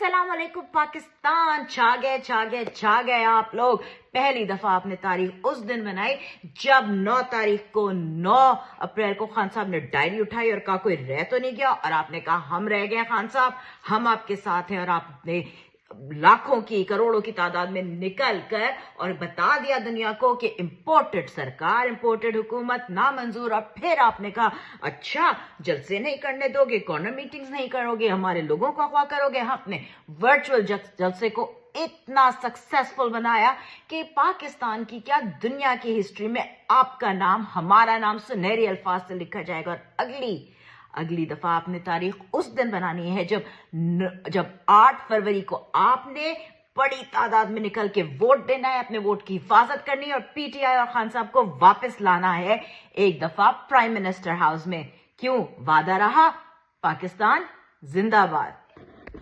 अस्सलाम वालेकुम पाकिस्तान। छा गए आप लोग। पहली दफा आपने तारीख उस दिन बनाई जब 9 तारीख को 9 अप्रैल को खान साहब ने डायरी उठाई और कहा कोई रह तो नहीं गया, और आपने कहा हम रह गए खान साहब, हम आपके साथ हैं। और आपने लाखों की करोड़ों की तादाद में निकल कर और बता दिया दुनिया को कि इंपोर्टेड सरकार, इंपोर्टेड हुकूमत नामंजूर। और फिर आपने कहा अच्छा जलसे नहीं करने दोगे, कॉर्नर मीटिंग्स नहीं करोगे, हमारे लोगों को अगवा करोगे। आपने वर्चुअल जलसे को इतना सक्सेसफुल बनाया कि पाकिस्तान की क्या दुनिया की हिस्ट्री में आपका नाम, हमारा नाम सुनहरे अल्फाज से लिखा जाएगा। और अगली दफा आपने तारीख उस दिन बनानी है जब 8 फरवरी को आपने बड़ी तादाद में निकल के वोट देना है, अपने वोट की हिफाजत करनी है और पीटीआई और खान साहब को वापस लाना है एक दफा प्राइम मिनिस्टर हाउस में। क्यों? वादा रहा। पाकिस्तान जिंदाबाद।